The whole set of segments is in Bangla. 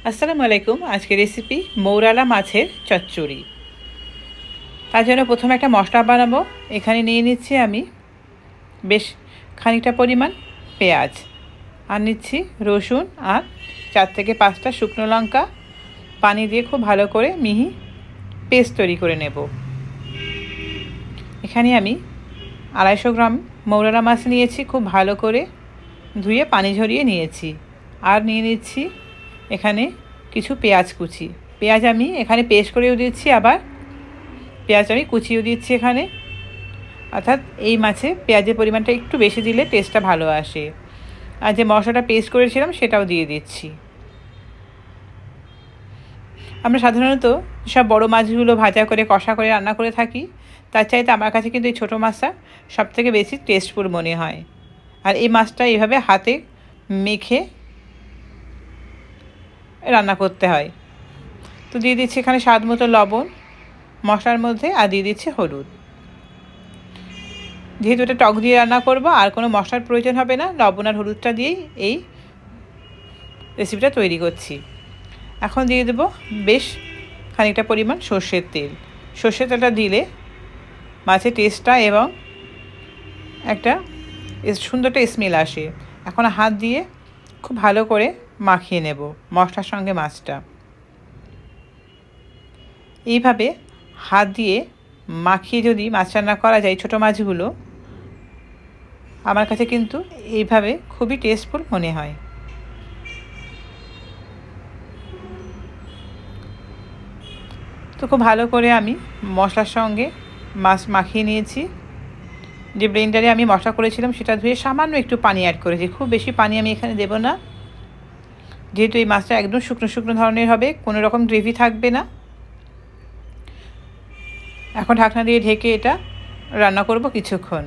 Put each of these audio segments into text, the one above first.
আসসালামু আলাইকুম। আজকের রেসিপি মৌরালা মাছের চচ্চড়ি। তার জন্য প্রথমে একটা মশলা বানাবো। এখানে নিয়ে নিচ্ছি আমি বেশ খানিকটা পরিমাণ পেঁয়াজ, আর নিচ্ছি রসুন, আর 4 থেকে 5টা শুকনো লঙ্কা। পানি দিয়ে খুব ভালো করে মিহি পেস্ট তৈরি করে নেব। এখানে আমি 250 গ্রাম মৌরালা মাছ নিয়েছি, খুব ভালো করে ধুয়ে পানি ঝরিয়ে নিয়েছি। আর নিয়ে নিচ্ছি এখানে কিছু পেঁয়াজ কুচি। পেঁয়াজ আমি এখানে পেস্ট করেও দিচ্ছি, আবার পেঁয়াজ আমি কুচিও দিচ্ছি এখানে। অর্থাৎ এই মাছে পেঁয়াজের পরিমাণটা একটু বেশি দিলে টেস্টটা ভালো আসে। আর যে মশলাটা পেস্ট করেছিলাম সেটাও দিয়ে দিচ্ছি। আমরা সাধারণত সব বড় মাছগুলো ভাজা করে কষা করে রান্না করে থাকি, তার চাইতে আমার কাছে কিন্তু এই ছোটো মাছটা সবথেকে বেশি টেস্টফুল মনে হয়। আর এই মাছটা এইভাবে হাতে মেখে রান্না করতে হয়। তো দিয়ে দিচ্ছি এখানে স্বাদ মতো লবণ মশলার মধ্যে, আর দিয়ে দিচ্ছি হলুদ। যেহেতু এটা টক দিয়ে রান্না করব, আর কোনো মশলার প্রয়োজন হবে না, লবণ আর হলুদটা দিয়েই এই রেসিপিটা তৈরি করছি। এখন দিয়ে দেবো বেশ খানিকটা পরিমাণ সর্ষের তেল। সর্ষের তেলটা দিলে মাছের টেস্টটা এবং একটা সুন্দর একটা স্মেল আসে। এখন হাত দিয়ে খুব ভালো করে মাখিয়ে নেব মশলার সঙ্গে মাছটা। এইভাবে হাত দিয়ে মাখিয়ে যদি মাছ রান্না করা যায় ছোটো মাছগুলো, আমার কাছে কিন্তু এইভাবে খুবই টেস্টফুল মনে হয়। তো খুব ভালো করে আমি মশলার সঙ্গে মাছ মাখিয়ে নিয়েছি। যে ব্লেন্ডারে আমি মশলা করেছিলাম সেটা ধুয়ে সামান্য একটু পানি অ্যাড করেছি, খুব বেশি পানি আমি এখানে দেব না, যেহেতু এই মাছটা একদম শুকনো শুকনো ধরনের হবে, কোনো রকম গ্রেভি থাকবে না। এখন ঢাকনা দিয়ে ঢেকে এটা রান্না করব কিছুক্ষণ।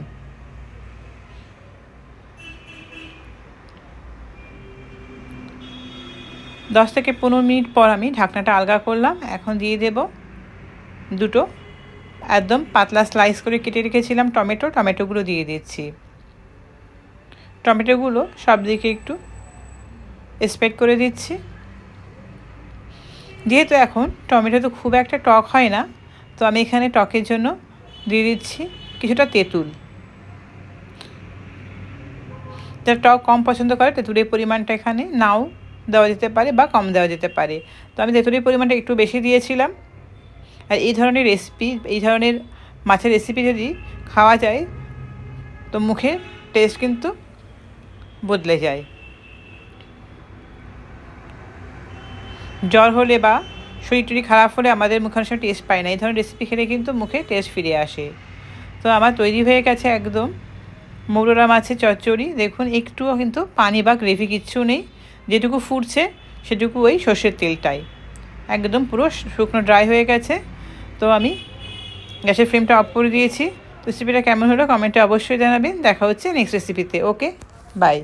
দশ থেকে 15 মিনিট পর আমি ঢাকনাটা আলগা করলাম। এখন দিয়ে দেব দুটো একদম পাতলা স্লাইস করে কেটে রেখেছিলাম টমেটোগুলো দিয়ে দিচ্ছি। টমেটোগুলো সব দিকে একটু স্প্রেড করে দিচ্ছি। যেহেতু এখন টমেটো তো খুব একটা টক হয় না, তো আমি এখানে টকের জন্য দিয়ে দিচ্ছি কিছুটা তেঁতুল। যারা টক কম পছন্দ করে তেঁতুলের পরিমাণটা এখানে নাও দেওয়া যেতে পারে বা কম দেওয়া যেতে পারে। তো আমি তেঁতুলের পরিমাণটা একটু বেশি দিয়েছিলাম। আর এই ধরনের রেসিপি, এই ধরনের মাছের রেসিপি যদি খাওয়া যায় তো মুখের টেস্ট কিন্তু বদলে যায়। জ্বর হলে বা শরীর টরীর খারাপ হলে আমাদের মুখে অনেক সময় টেস্ট পায় না, এই ধরনের রেসিপি খেলে কিন্তু মুখে টেস্ট ফিরে আসে। তো আমার তৈরি হয়ে গেছে একদম মৌরলা মাছের চচ্চড়ি। দেখুন একটুও কিন্তু পানি বা গ্রেভি কিচ্ছু নেই, যেটুকু ফুটছে সেটুকু ওই সর্ষের তেলটাই, একদম পুরো শুকনো ড্রাই হয়ে গেছে। তো আমি গ্যাসের ফ্লেমটা অফ করে দিয়েছি। রেসিপিটা কেমন হলো কমেন্টে অবশ্যই জানাবেন। দেখা হচ্ছে নেক্সট রেসিপিতে। ওকে, বাই।